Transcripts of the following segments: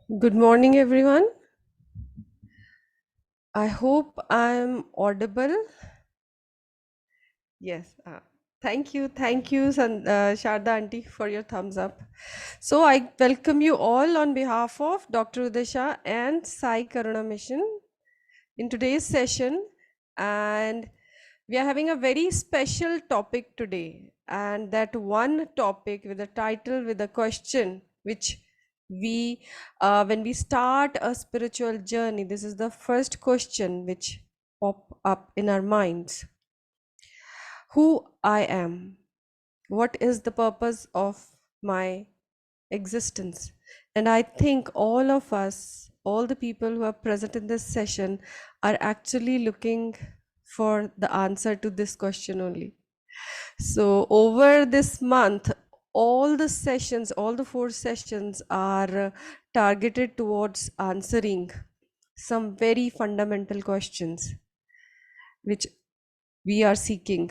Good morning, everyone. I hope I'm audible. Yes. Thank you, Sharda Aunty, for your thumbs up. So I welcome you all on behalf of Dr. Uday Shah and Sai Karuna Mission in today's session, and we are having a very special topic today. And that one topic with a title, with a question, which when we start a spiritual journey, this is the first question which pop up in our minds: who I am, what is the purpose of my existence. And I think all of us, all the people who are present in this session, are actually looking for the answer to this question only. So over this month, all the sessions, all the four sessions are targeted towards answering some very fundamental questions which we are seeking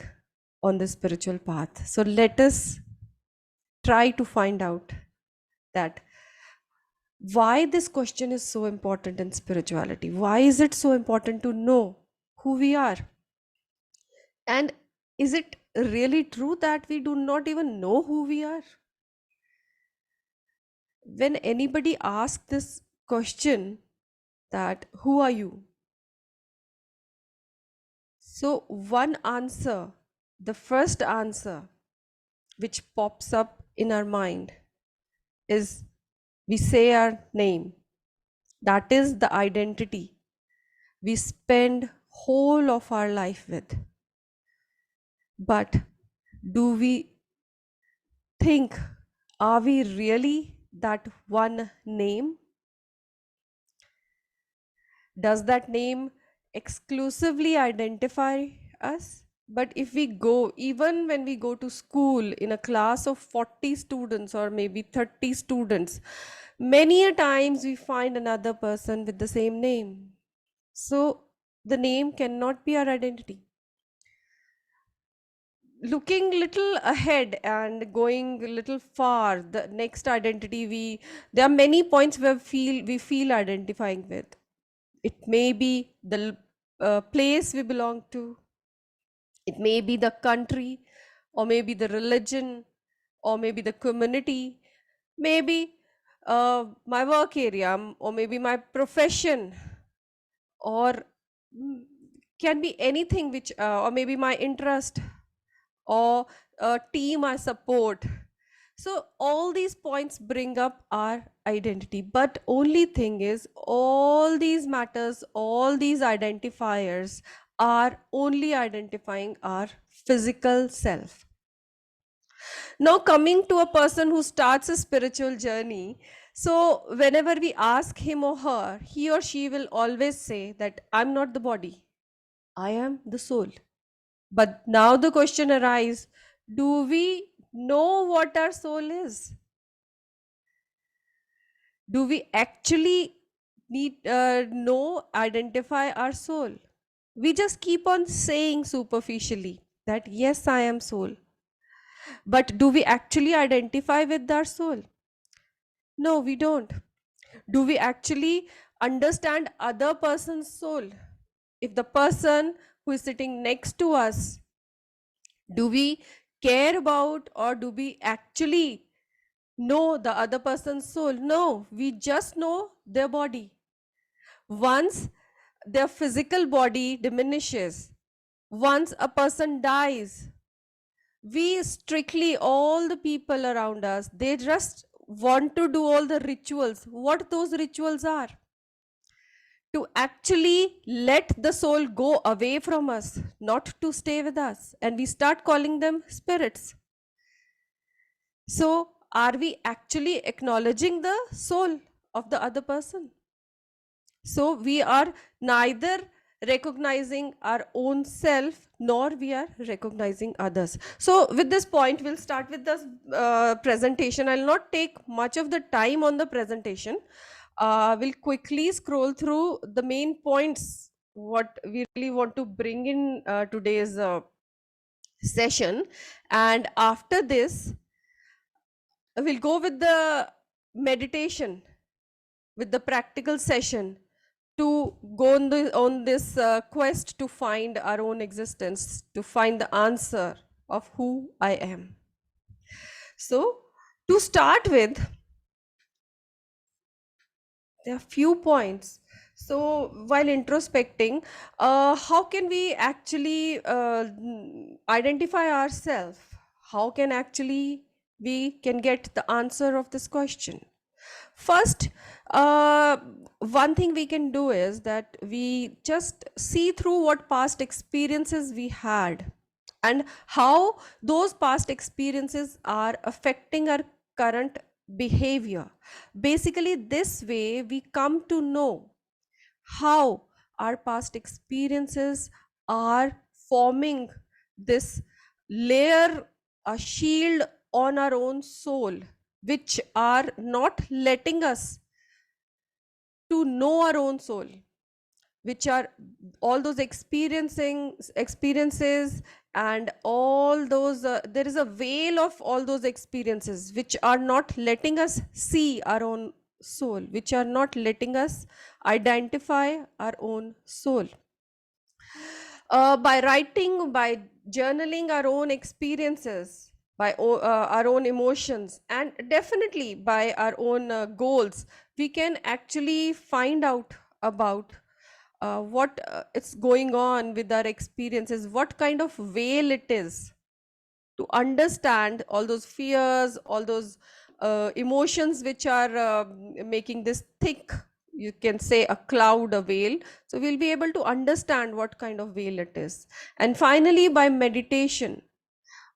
on the spiritual path. So let us try to find out that why this question is so important in spirituality. Why is it so important to know who we are? And is it really true that we do not even know who we are? When anybody asks this question, that who are you? So one answer, the first answer which pops up in our mind is we say our name. That is the identity we spend whole of our life with. But do we think, are we really that one name? Does that name exclusively identify us? But if we go, even when we go to school in a class of 40 students or maybe 30 students, many a times we find another person with the same name. So the name cannot be our identity. Looking little ahead and going a little far, the next identity, there are many points where we feel identifying with. It may be the place we belong to, it may be the country, or maybe the religion, or maybe the community, maybe my work area, or maybe my profession, or mm, can be anything which, or maybe my interest, or a team I support. So all these points bring up our identity. But only thing is, all these matters, all these identifiers are only identifying our physical self. Now, coming to a person who starts a spiritual journey, so whenever we ask him or her, he or she will always say that I'm not the body, I am the soul. But now the question arises, do we know what our soul is? Do we actually identify our soul? We just keep on saying superficially that yes, I am soul. But do we actually identify with our soul? No, we don't. Do we actually understand other person's soul? If the person who is sitting next to us, do we care about, or do we actually know the other person's soul? No, we just know their body. Once their physical body diminishes, once a person dies, we strictly, all the people around us, they just want to do all the rituals. What those rituals are? To actually let the soul go away from us, not to stay with us. And we start calling them spirits. So, are we actually acknowledging the soul of the other person? So, we are neither recognizing our own self nor we are recognizing others. So, with this point, we'll start with the presentation. I'll not take much of the time on the presentation. We'll quickly scroll through the main points, what we really want to bring in today's session. And after this, we'll go with the meditation. with the practical session to go on this quest to find our own existence, to find the answer of who I am. So, to start with, there are few points. So, while introspecting, how can we actually identify ourselves? How can actually we can get the answer of this question? First, one thing we can do is that we just see through what past experiences we had and how those past experiences are affecting our current behavior. Basically, this way we come to know how our past experiences are forming this layer, a shield on our own soul, which are not letting us to know our own soul, which are all those experiences and all those there is a veil of all those experiences which are not letting us see our own soul, which are not letting us identify our own soul. By writing, by journaling our own experiences, by our own emotions, and definitely by our own goals, we can actually find out about what it's going on with our experiences, what kind of veil it is, to understand all those fears, all those emotions which are making this thick, you can say a cloud, a veil. So we'll be able to understand what kind of veil it is. And finally, by meditation,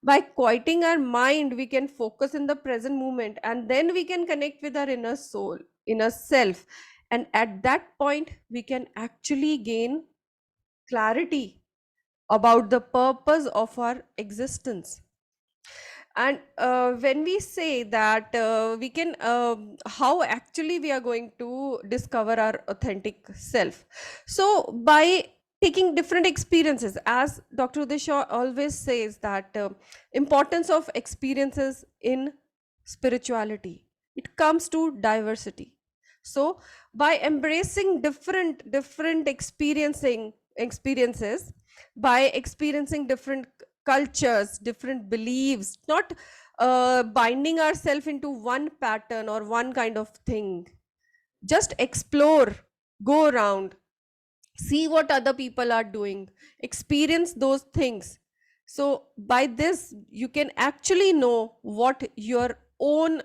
by quieting our mind, we can focus in the present moment, and then we can connect with our inner soul, inner self. And at that point, we can actually gain clarity about the purpose of our existence. And when we say that we can how actually we are going to discover our authentic self, so by taking different experiences, as Dr. Uday Shah always says that importance of experiences in spirituality, it comes to diversity. So by embracing different experiences, by experiencing different cultures, different beliefs, not binding ourselves into one pattern or one kind of thing. Just explore, go around, see what other people are doing, experience those things. So by this you can actually know what your own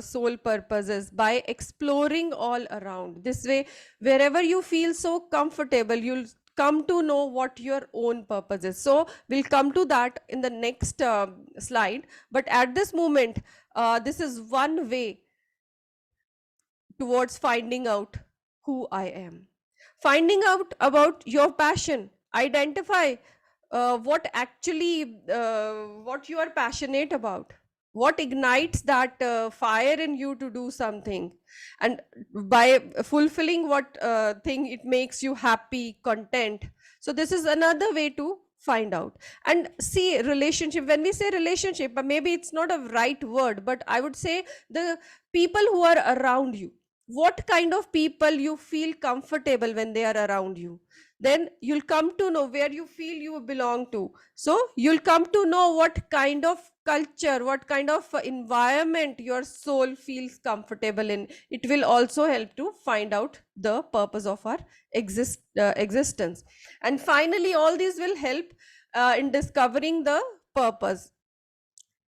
soul purpose is, by exploring all around. This way, wherever you feel so comfortable, you'll come to know what your own purpose is. So we'll come to that in the next slide, but at this moment, this is one way towards finding out who I am. Finding out about your passion, identify what you are passionate about, what ignites that fire in you to do something, and by fulfilling what thing it makes you happy, content. So this is another way to find out. And see, relationship, when we say relationship, maybe it's not a right word, but I would say the people who are around you, what kind of people you feel comfortable when they are around you, then you'll come to know where you feel you belong to. So you'll come to know what kind of culture, what kind of environment your soul feels comfortable in. It will also help to find out the purpose of our existence. And finally, all these will help in discovering the purpose.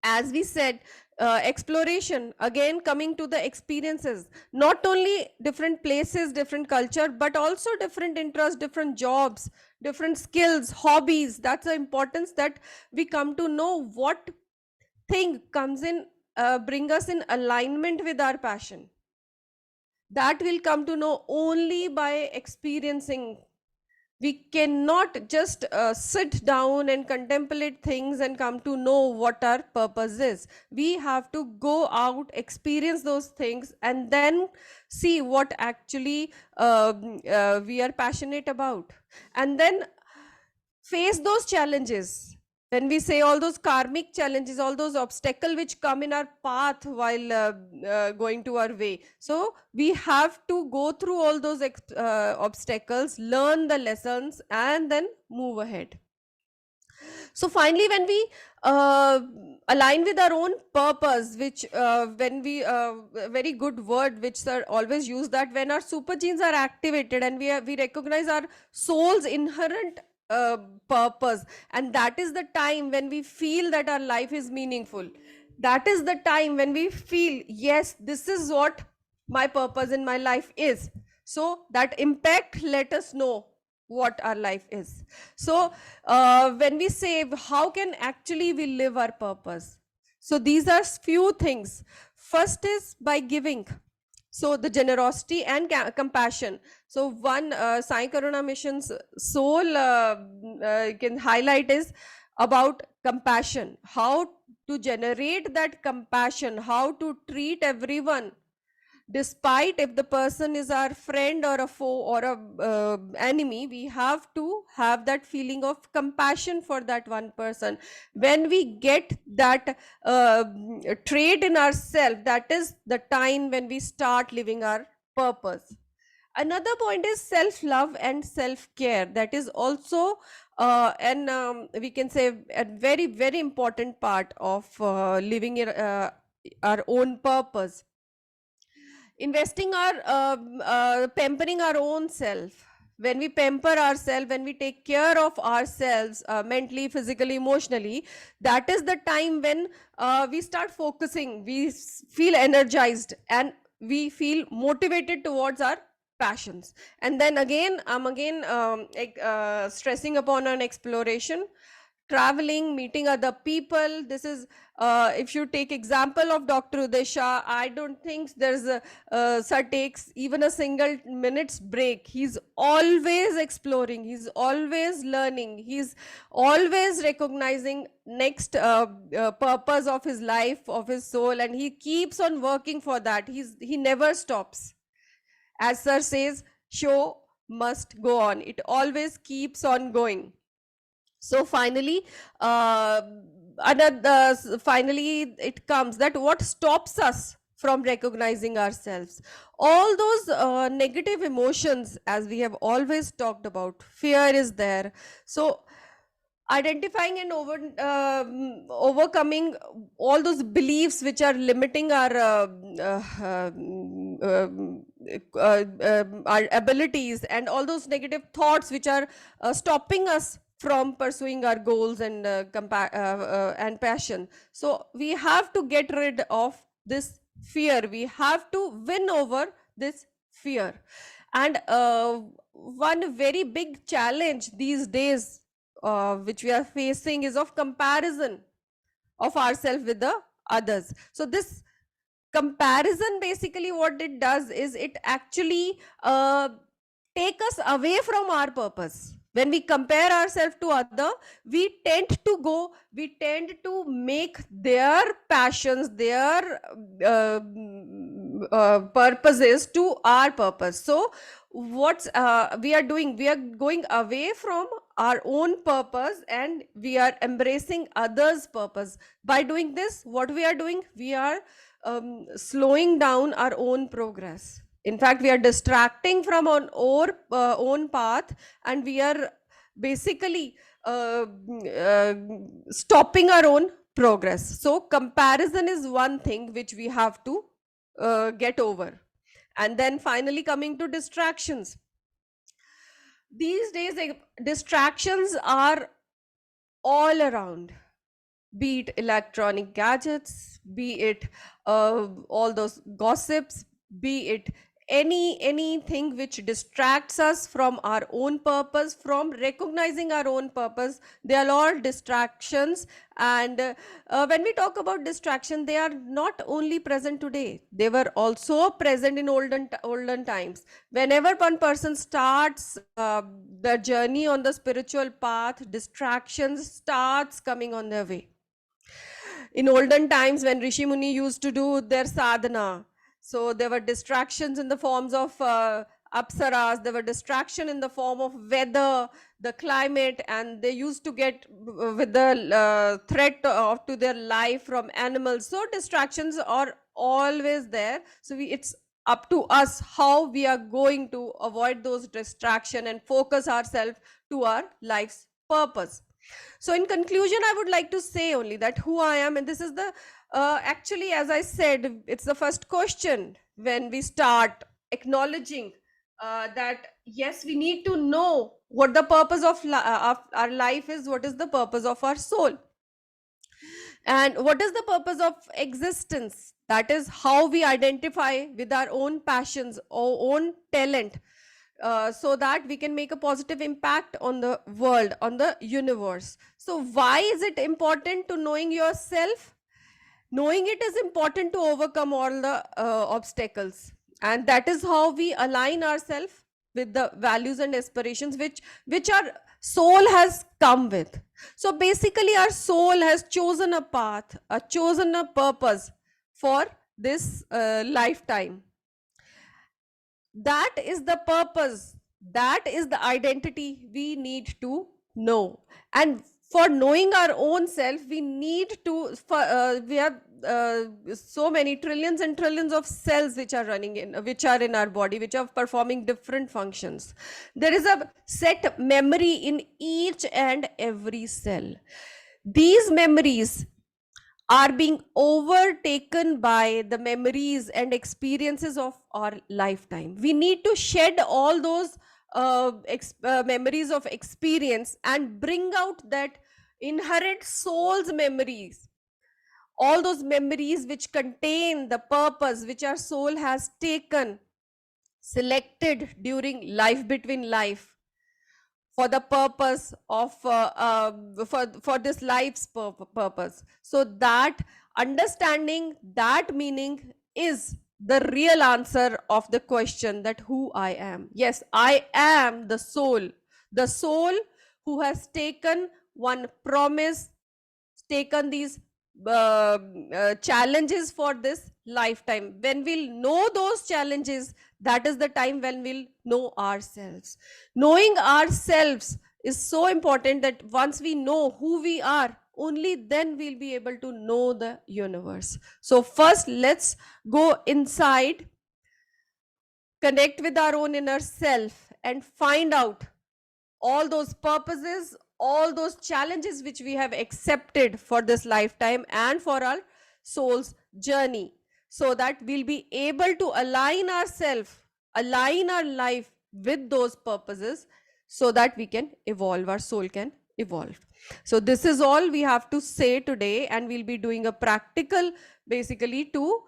As we said, exploration, again coming to the experiences, not only different places, different culture, but also different interests, different jobs, different skills, hobbies. That's the importance, that we come to know what thing comes in, bring us in alignment with our passion. That will come to know only by experiencing. We cannot just sit down and contemplate things and come to know what our purpose is. We have to go out, experience those things, and then see what actually we are passionate about, and then face those challenges. When we say all those karmic challenges, all those obstacles which come in our path while going to our way, so we have to go through all those obstacles, learn the lessons, and then move ahead. So finally, when we uh, align with our own purpose, which when we very good word which sir always use, that when our super genes are activated and we recognize our soul's inherent purpose, and that is the time when we feel that our life is meaningful. That is the time when we feel, yes, this is what my purpose in my life is. So that impact let us know what our life is. So when we say how can actually we live our purpose, so these are few things. First is by giving, so the generosity and compassion. So one Sai Karuna mission's sole can highlight is about compassion, how to generate that compassion, how to treat everyone, despite if the person is our friend or a foe or a enemy. We have to have that feeling of compassion for that one person. When we get that trait in ourselves, that is the time when we start living our purpose. Another point is self love and self care. That is also and we can say a very very important part of living our own purpose. Investing our pampering our own self. When we pamper ourselves, when we take care of ourselves mentally, physically, emotionally, that is the time when we start focusing, we feel energized, and we feel motivated towards our passions. And then again, I'm again stressing upon an exploration, traveling, meeting other people. This is if you take example of Dr. Uday Shah, I don't think there's a sir takes even a single minute's break. He's always exploring, he's always learning, he's always recognizing next purpose of his life, of his soul, and he keeps on working for that. He never stops. As sir says, show must go on, it always keeps on going. So finally, finally it comes that what stops us from recognizing ourselves, all those negative emotions, as we have always talked about. Fear is there. So identifying and overcoming all those beliefs which are limiting our abilities, and all those negative thoughts which are stopping us from pursuing our goals and passion. So we have to get rid of this fear, we have to win over this fear. And one very big challenge these days which we are facing is of comparison of ourselves with the others. So this comparison, basically what it does is it actually take us away from our purpose. When we compare ourselves to other, we tend to make their passions, their purposes to our purpose. So what's we are doing, we are going away from our own purpose and we are embracing others purpose. By doing this, what we are doing, we are slowing down our own progress. In fact, we are distracting from our own path, and we are basically stopping our own progress. So comparison is one thing which we have to get over. And then finally coming to distractions. These days distractions are all around, be it electronic gadgets, be it all those gossips, be it anything which distracts us from our own purpose, from recognizing our own purpose. They are all distractions. And when we talk about distraction, they are not only present today, they were also present in olden times. Whenever one person starts the journey on the spiritual path, distractions starts coming on their way. In olden times, when Rishi Muni used to do their sadhana, so there were distractions in the forms of apsaras. There were distraction in the form of weather, the climate, and they used to get with the threat of to their life from animals. So distractions are always there. So it's up to us how we are going to avoid those distraction and focus ourselves to our life's purpose. So in conclusion, I would like to say only that who I am, and this is the actually, as I said, it's the first question when we start acknowledging that yes, we need to know what the purpose of our life is, what is the purpose of our soul, and what is the purpose of existence. That is how we identify with our own passions or own talent, so that we can make a positive impact on the world, on the universe. So why is it important to knowing yourself? Knowing it is important to overcome all the obstacles, and that is how we align ourselves with the values and aspirations which our soul has come with. So basically our soul has chosen a path, chosen a purpose for this lifetime. That is the purpose, that is the identity we need to know. And for knowing our own self, we need to we have so many trillions and trillions of cells which are running in, which are in our body, which are performing different functions. There is a set memory in each and every cell. These memories are being overtaken by the memories and experiences of our lifetime. We need to shed all those memories of experience and bring out that inherent soul's memories, all those memories which contain the purpose which our soul has taken, selected during life between life, for the purpose of for this life's purpose. So that understanding, that meaning is the real answer of the question that who I am. Yes, I am the soul who has taken one promise, taken these challenges for this lifetime. When we'll know those challenges, that is the time when we'll know ourselves. Knowing ourselves is so important that once we know who we are, only then we'll be able to know the universe. So first, let's go inside, connect with our own inner self, and find out all those purposes, all those challenges which we have accepted for this lifetime and for our soul's journey, so that we'll be able to align ourselves, align our life with those purposes, so that we can evolve, our soul can evolve. So this is all we have to say today, and we'll be doing a practical basically to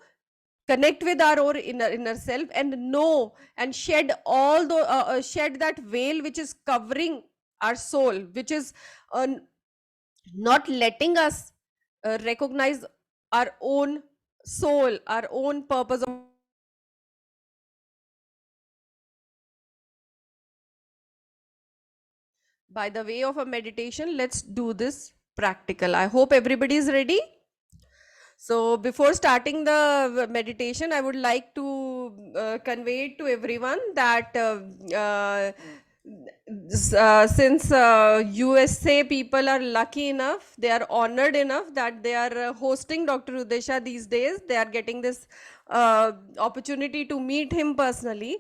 connect with our own inner self and know and shed all the shed that veil which is covering our soul, which is uh, not letting us recognize our own soul, our own purpose. By the way of a meditation, let's do this practical. I hope everybody is ready. So before starting the meditation, I would like to convey to everyone that since USA people are lucky enough, they are honored enough that they are hosting Dr. Uday Shah these days. They are getting this opportunity to meet him personally.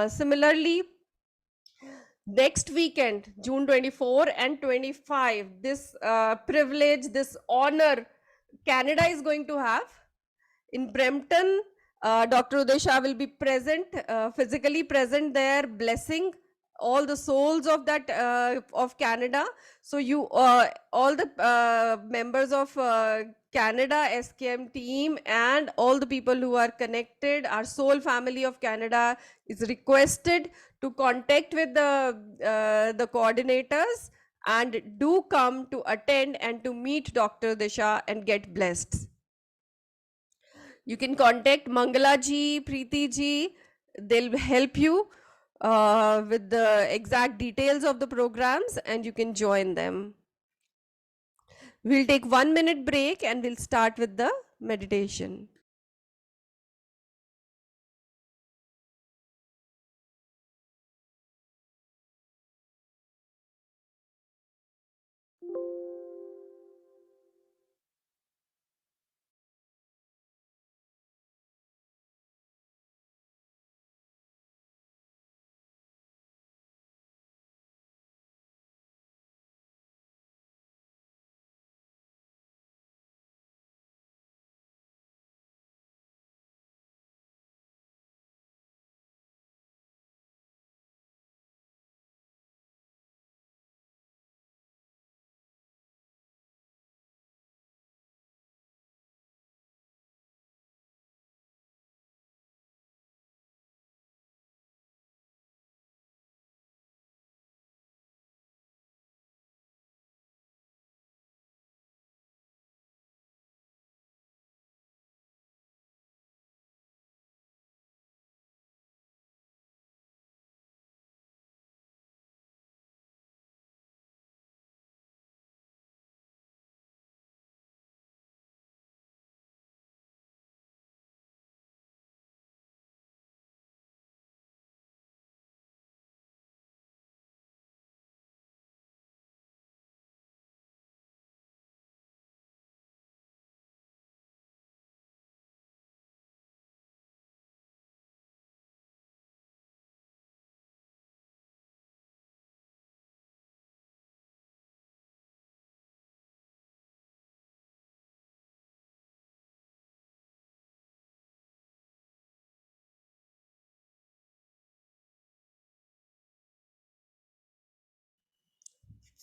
Similarly, next weekend, June 24 and 25, this privilege, this honor, Canada is going to have in Brampton. Dr. Uday Shah will be present, physically present there, blessing all the souls of that of Canada. So you, all the members of Canada SKM team and all the people who are connected, our soul family of Canada is requested to contact with the coordinators and do come to attend and to meet Dr. Disha and get blessed. You can contact Mangala ji, Preeti ji. They'll help you with the exact details of the programs and you can join them. We'll take 1 minute break and we'll start with the meditation.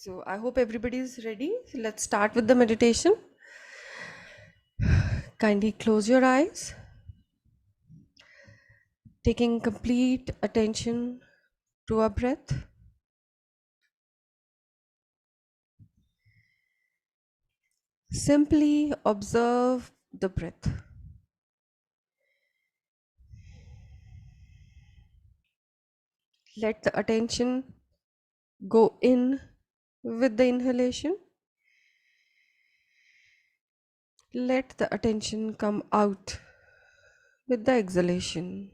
So I hope everybody is ready. Let's start with the meditation. Kindly close your eyes, taking complete attention to our breath. Simply observe the breath. Let the attention go in with the inhalation. Let the attention come out with the exhalation.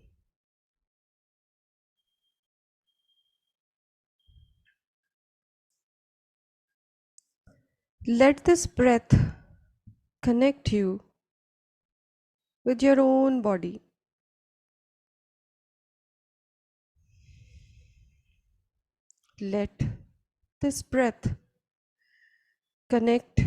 Let this breath connect you with your own body. Let this breath connect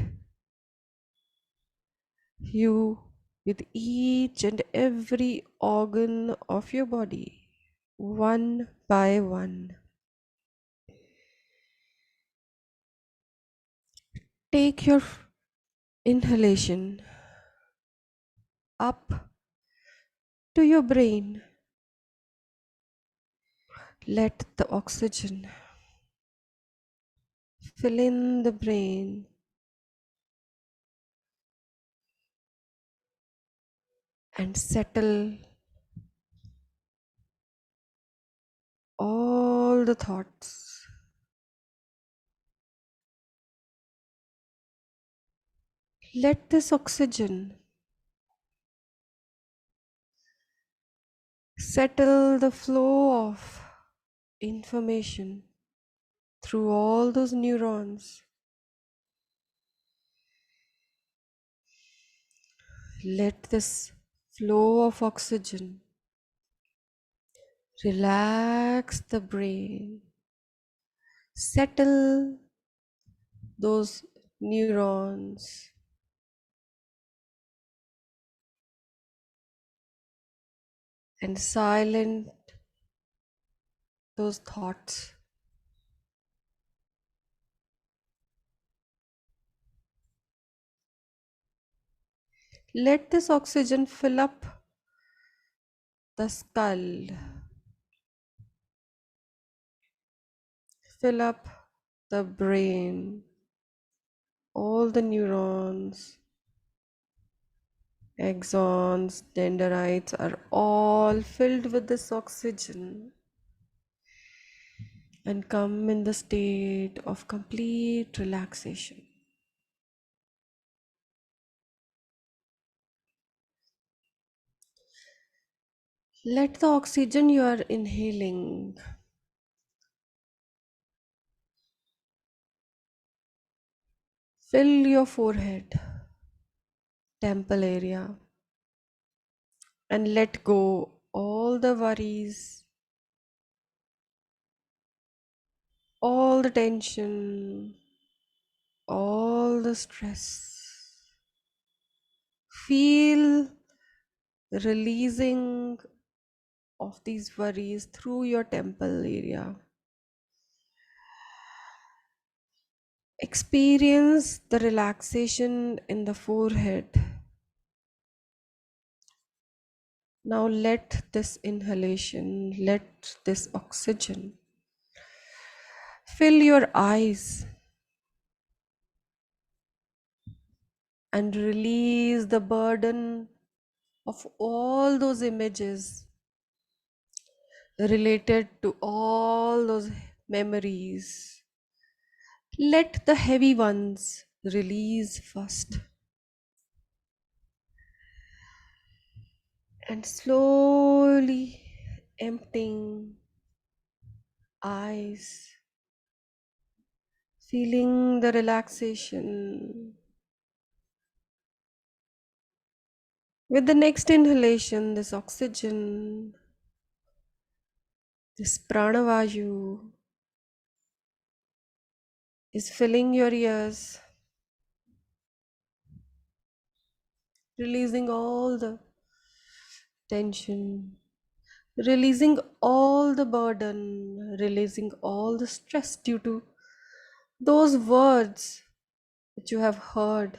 you with each and every organ of your body, one by one. Take your inhalation up to your brain. Let the oxygen fill in the brain and settle all the thoughts. Let this oxygen settle the flow of information through all those neurons. Let this flow of oxygen relax the brain, settle those neurons, and silent those thoughts. Let this oxygen fill up the skull, fill up the brain, all the neurons, axons, dendrites are all filled with this oxygen and come in the state of complete relaxation. Let the oxygen you are inhaling fill your forehead, temple area, and let go all the worries, all the tension, all the stress. Feel releasing of these worries through your temple area. Experience the relaxation in the forehead. Now let this inhalation, let this oxygen fill your eyes and release the burden of all those images related to all those memories. Let the heavy ones release first and slowly emptying eyes, feeling the relaxation. With the next inhalation, this oxygen, this pranavayu is filling your ears, releasing all the tension, releasing all the burden, releasing all the stress due to Those words that you have heard,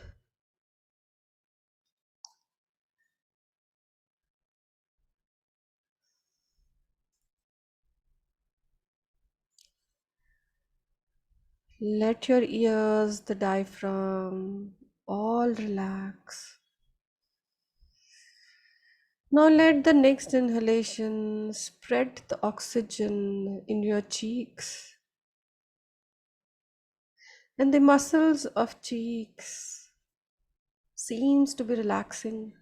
let your ears, the diaphragm, all relax. Now let the next inhalation spread the oxygen in your cheeks and the muscles of cheeks seems to be relaxing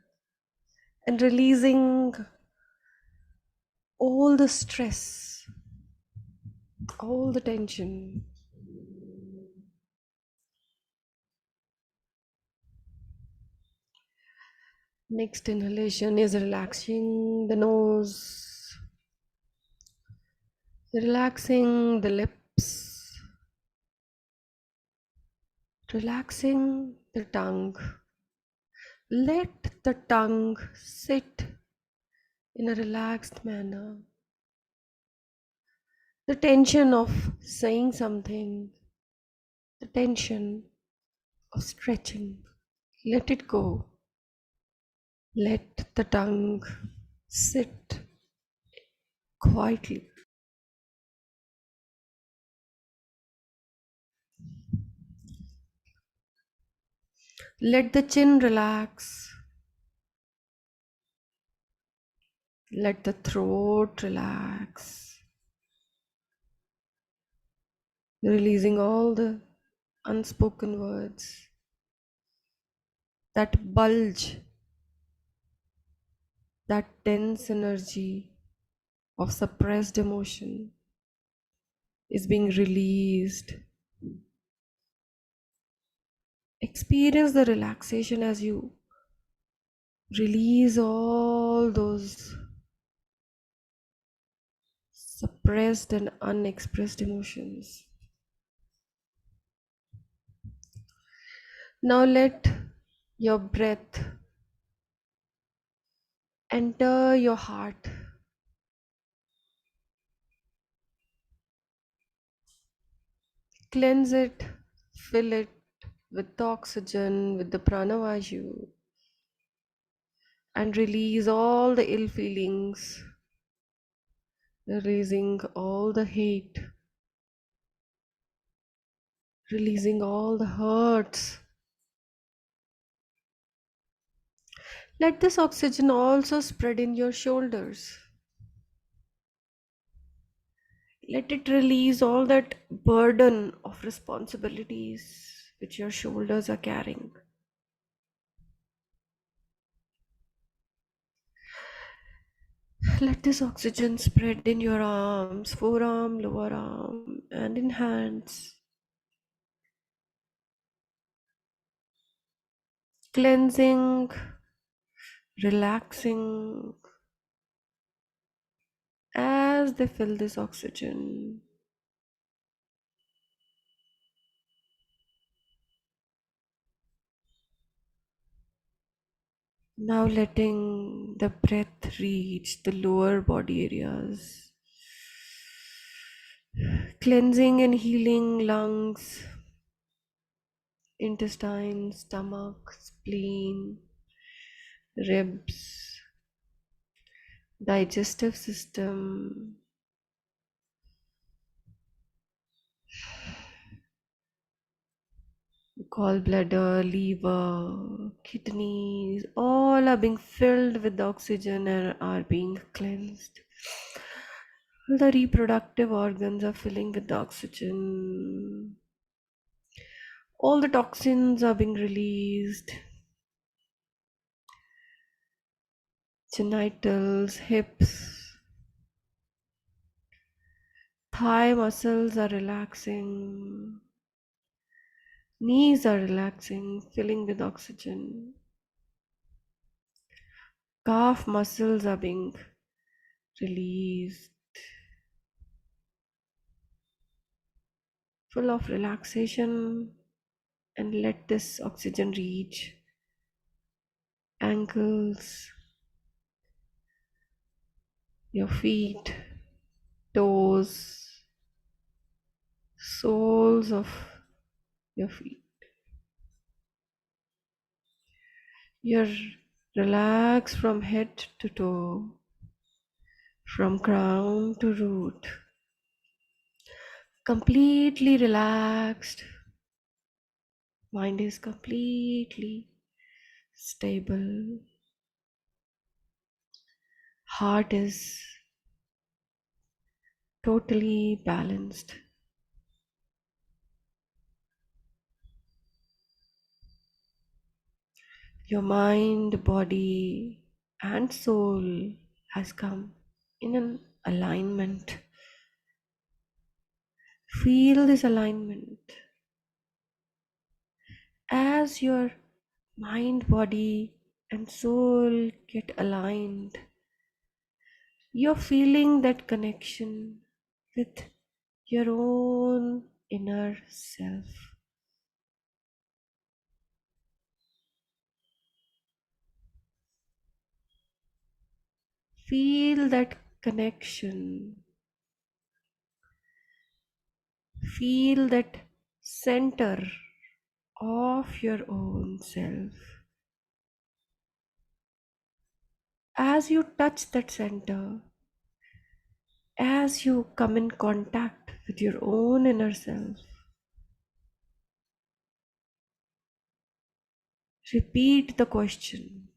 and releasing all the stress, all the tension. Next inhalation is relaxing the nose, relaxing the lips, relaxing the tongue. Let the tongue sit in a relaxed manner. The tension of saying something, the tension of stretching, let it go. Let the tongue sit quietly. Let the chin relax. Let the throat relax. Releasing all the unspoken words. That bulge, that tense energy of suppressed emotion is being released. Experience the relaxation as you release all those suppressed and unexpressed emotions. Now let your breath enter your heart. Cleanse it, fill it with the oxygen, with the pranavayu, and release all the ill feelings, releasing all the hate, releasing all the hurts. Let this oxygen also spread in your shoulders. Let it release all that burden of responsibilities which your shoulders are carrying. Let this oxygen spread in your arms, forearm, lower arm, and in hands. Cleansing, relaxing as they fill this oxygen. Now letting the breath reach the lower body areas. Cleansing and healing lungs, intestine, stomach, spleen, ribs, digestive system, gallbladder, liver, kidneys, all are being filled with oxygen and are being cleansed. All the reproductive organs are filling with the oxygen. All the toxins are being released. Genitals, hips, thigh muscles are relaxing. Knees are relaxing, filling with oxygen. Calf muscles are being released, full of relaxation, and let this oxygen reach ankles, your feet, toes, soles of your feet. You're relaxed from head to toe, from crown to root, completely relaxed. Mind is completely stable. Heart is totally balanced. Your mind, body, and soul has come in an alignment. Feel this alignment as your mind, body, and soul get aligned. You're feeling that connection with your own inner self. Feel that connection. Feel that center of your own self. As you touch that center, as you come in contact with your own inner self, repeat the question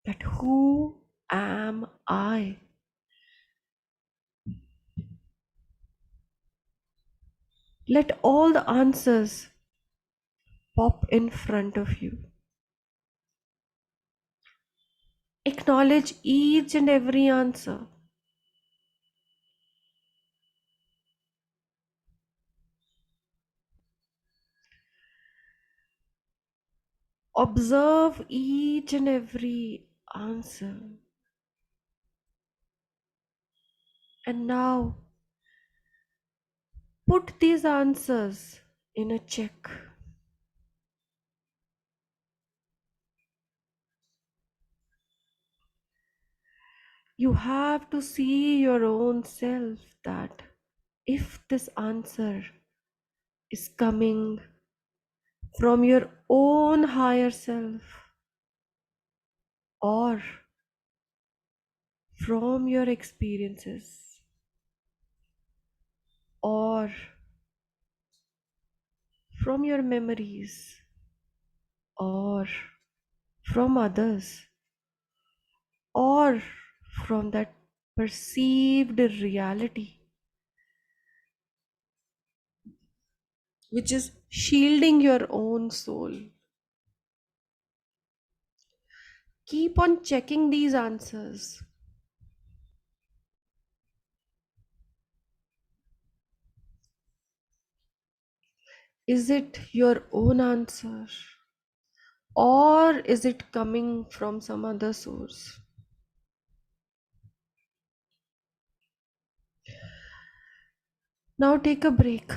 that who am I? Let all the answers pop in front of you. Acknowledge each and every answer. Observe each and every answer. And now put these answers in a check. You have to see your own self that if this answer is coming from your own higher self or from your experiences or from your memories or from others or from that perceived reality which is shielding your own soul. Keep on checking these answers. Is it your own answer? Or is it coming from some other source? Now take a break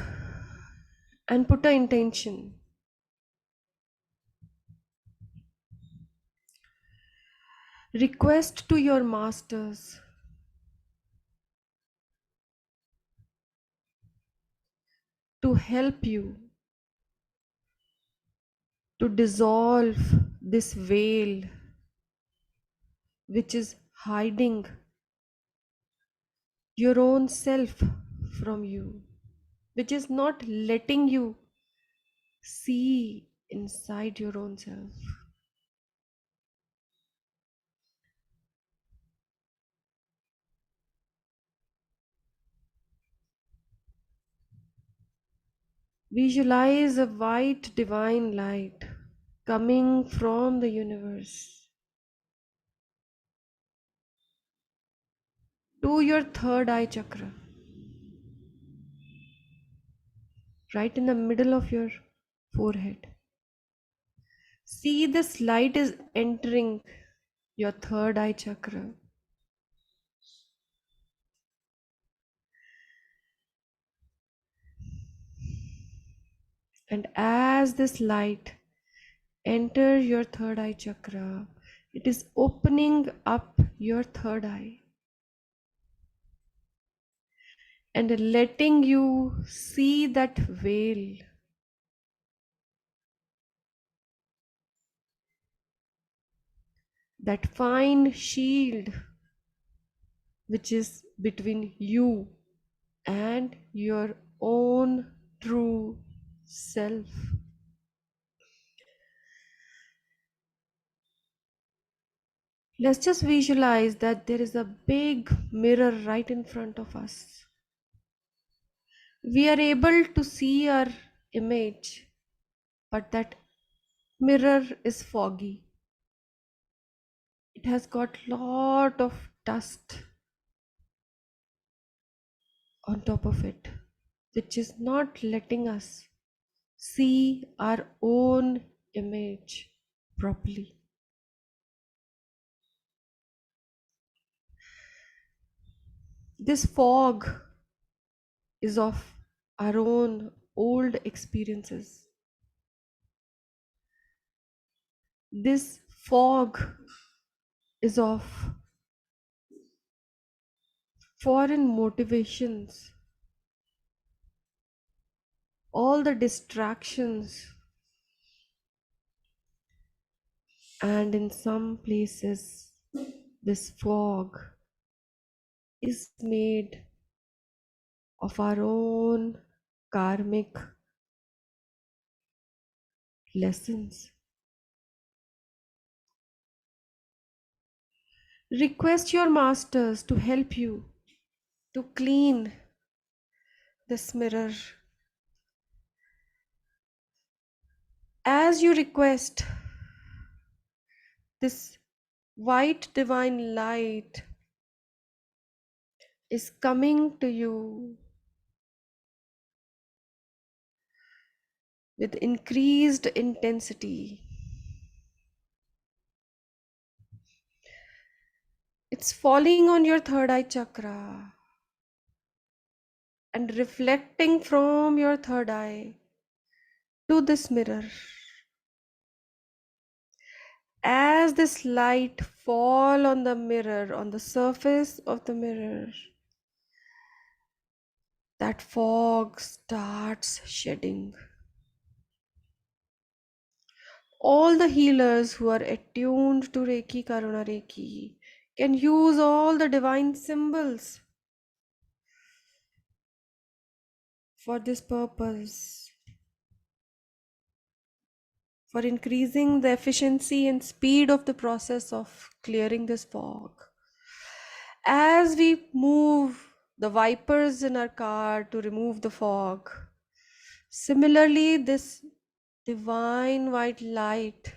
and put an intention. Request to your masters to help you to dissolve this veil which is hiding your own self from you, which is not letting you see inside your own self. Visualize a white divine light coming from the universe to your third eye chakra, right in the middle of your forehead. See, this light is entering your third eye chakra. And as this light enters your third eye chakra, it is opening up your third eye. and letting you see that veil, that fine shield which is between you and your own true self. Let's just visualize that there is a big mirror right in front of us. We are able to see our image, but that mirror is foggy. It has got lot of dust on top of it, which is not letting us see our own image properly. This fog is of our own old experiences. This fog is of foreign motivations, all the distractions, and in some places, this fog is made of our own karmic lessons. Request your masters to help you to clean this mirror. As you request, this white divine light is coming to you with increased intensity. It's falling on your third eye chakra and reflecting from your third eye to this mirror. As this light fall on the mirror, on the surface of the mirror, that fog starts shedding. All the healers who are attuned to Reiki, Karuna Reiki, can use all the divine symbols for this purpose, for increasing the efficiency and speed of the process of clearing this fog. As we move the wipers in our car to remove the fog, similarly, this divine white light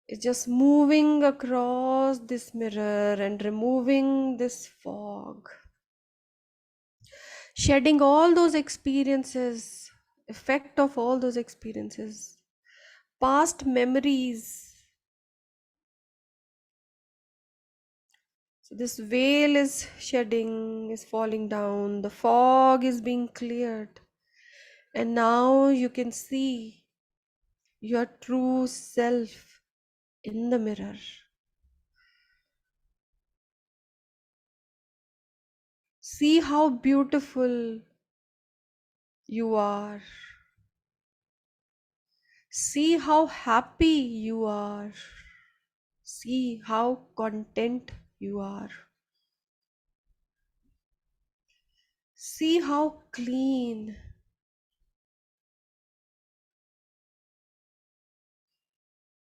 is just moving across this mirror and removing this fog, shedding all those experiences, effect of all those experiences, past memories. So this veil is shedding, is falling down, the fog is being cleared, and now you can see your true self in the mirror. See how beautiful you are. See how happy you are. See how content you are. See how clean.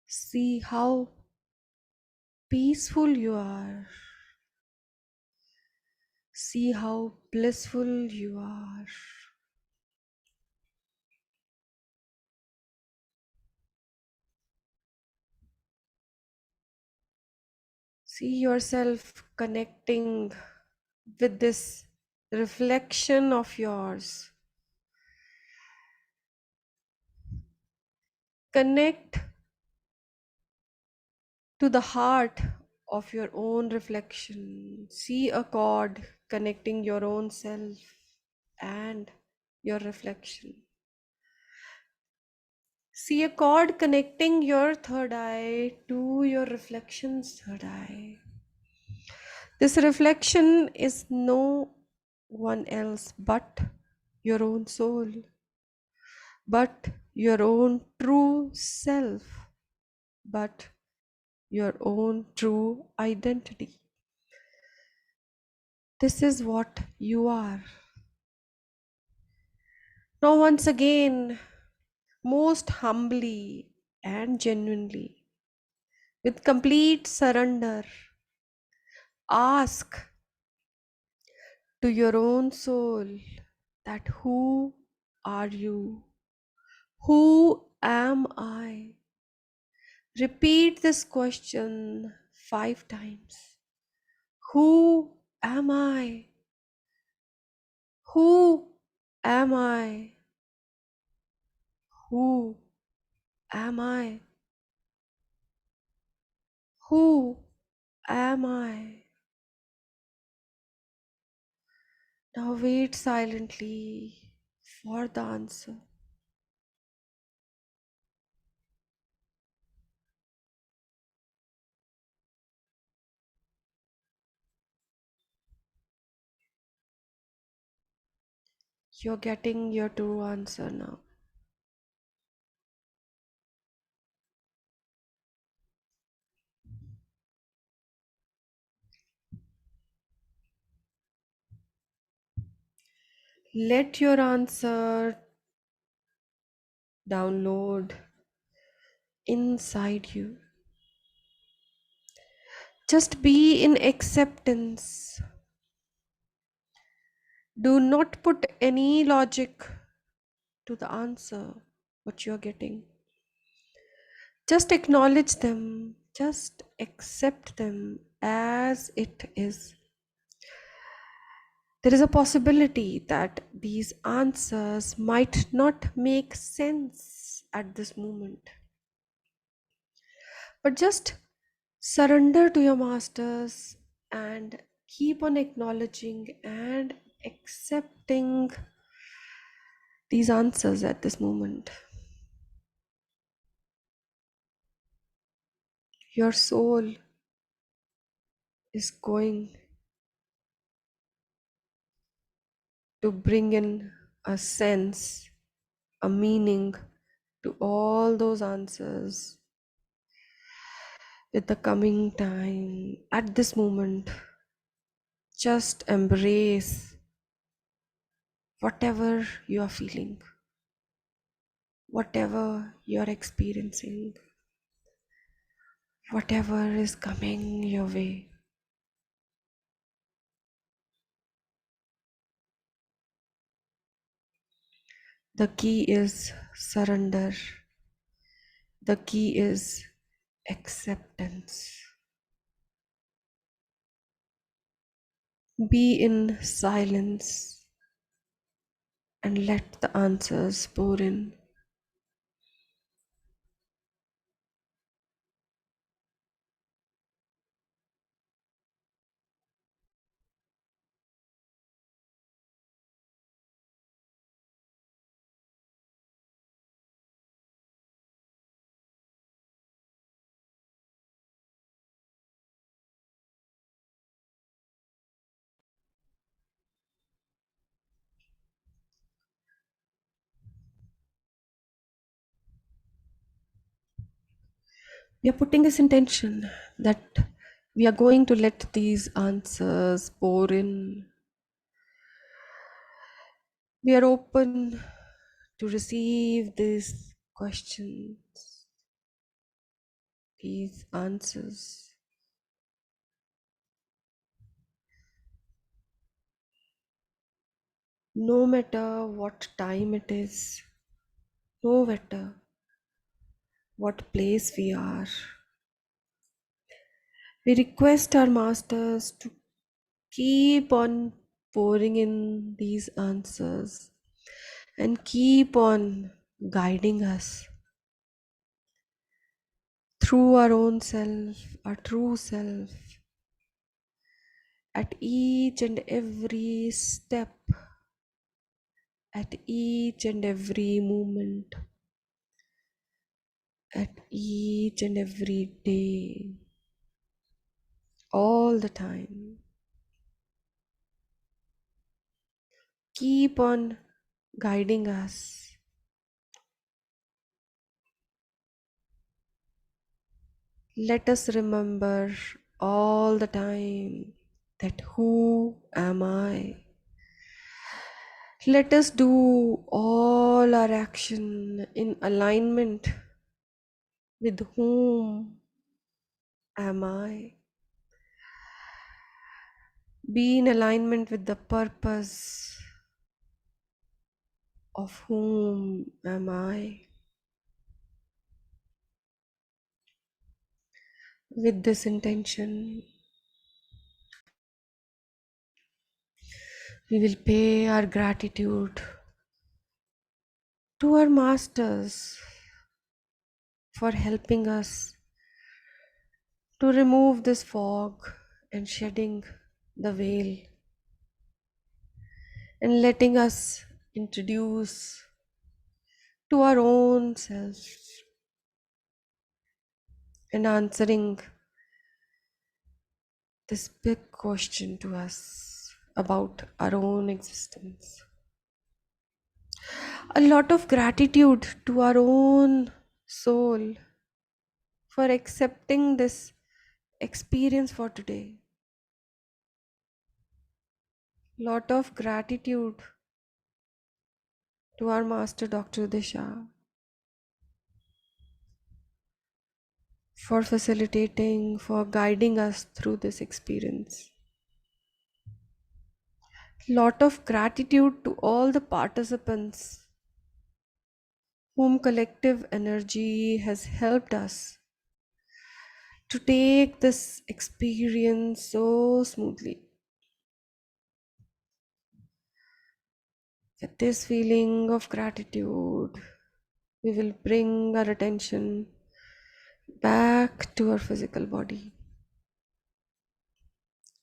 See how peaceful you are. See how blissful you are. See yourself connecting with this reflection of yours. Connect to the heart of your own reflection. See a cord connecting your own self and your reflection. See a cord connecting your third eye to your reflection's third eye. This reflection is no one else but your own soul, but your own true self, but your own true identity. This is what you are. Now, once again, most humbly and genuinely, with complete surrender, ask to your own soul that who are you? Who am I? Repeat this question 5 times. Who am I? Who am I? Who am I? Who am I? Now wait silently for the answer. You're getting your true answer now. Let your answer download inside you. Just be in acceptance. Do not put any logic to the answer what you're getting. Just acknowledge them, just accept them as it is. There is a possibility that these answers might not make sense at this moment, but just surrender to your masters and keep on acknowledging and accepting these answers at this moment. Your soul is going to bring in a sense, a meaning to all those answers with the coming time. At this moment, just embrace whatever you are feeling, whatever you are experiencing, whatever is coming your way. The key is surrender. The key is acceptance. Be in silence and let the answers pour in. We are putting this intention that we are going to let these answers pour in. We are open to receive these questions, these answers. No matter what time it is, no matter what place we are, we request our masters to keep on pouring in these answers and keep on guiding us through our own self, our true self, at each and every step, at each and every moment, at each and every day, all the time. keep on guiding us. Let us remember all the time that who am I? Let us do all our action in alignment with whom am I? Be in alignment with the purpose of whom am I? With this intention, we will pay our gratitude to our masters for helping us to remove this fog and shedding the veil and letting us introduce to our own self and answering this big question to us about our own existence. A lot of gratitude to our own soul for accepting this experience for today. Lot of gratitude to our master Dr. Uday Shah for facilitating, for guiding us through this experience. Lot of gratitude to all the participants whom collective energy has helped us to take this experience so smoothly. With this feeling of gratitude, we will bring our attention back to our physical body,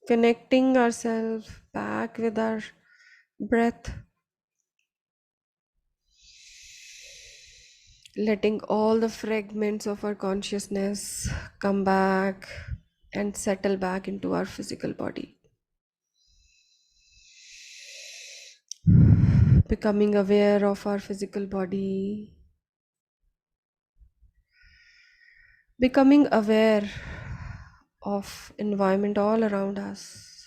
connecting ourselves back with our breath, letting all the fragments of our consciousness come back and settle back into our physical body. Becoming aware of our physical body, becoming aware of environment all around us,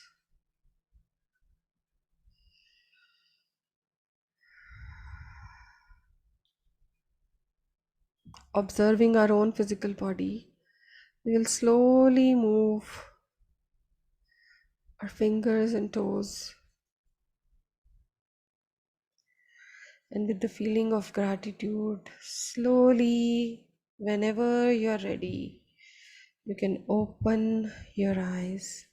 observing our own physical body. We will slowly move our fingers and toes, and with the feeling of gratitude, slowly, whenever you are ready, you can open your eyes.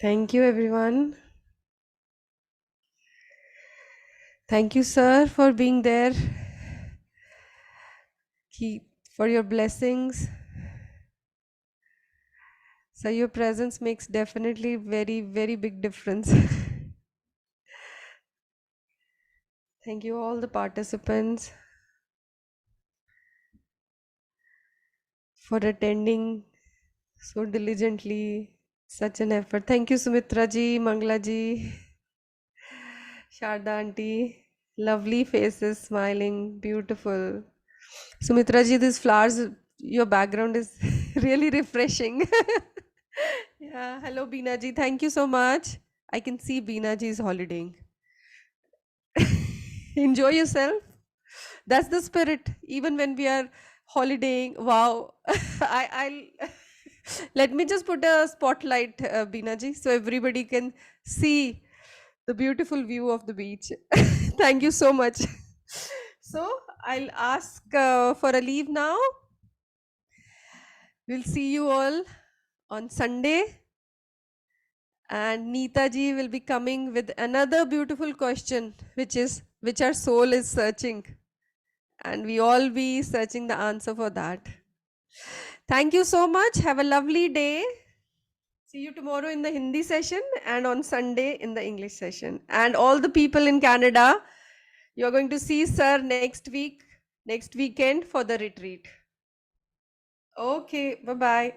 Thank you, everyone. Thank you, sir, for being there. For your blessings. So your presence makes definitely very, very big difference. Thank you all the participants for attending so diligently. Such an effort. Thank you, Sumitra ji, Mangla ji, Sharda auntie. Lovely faces, smiling, beautiful. Sumitra ji, these flowers, your background is really refreshing. Yeah, hello Beena ji. Thank you so much. I can see Beena ji is holidaying. Enjoy yourself. That's the spirit. Even when we are holidaying, wow. I'll let me just put a spotlight, Beena ji, so everybody can see the beautiful view of the beach. Thank you so much. So I'll ask for a leave now. We'll see you all on Sunday. And Neeta ji will be coming with another beautiful question, which our soul is searching. And we all be searching the answer for that. Thank you so much. Have a lovely day. See you tomorrow in the Hindi session and on Sunday in the English session. And all the people in Canada, you're going to see Sir next week, next weekend for the retreat. Okay, bye bye.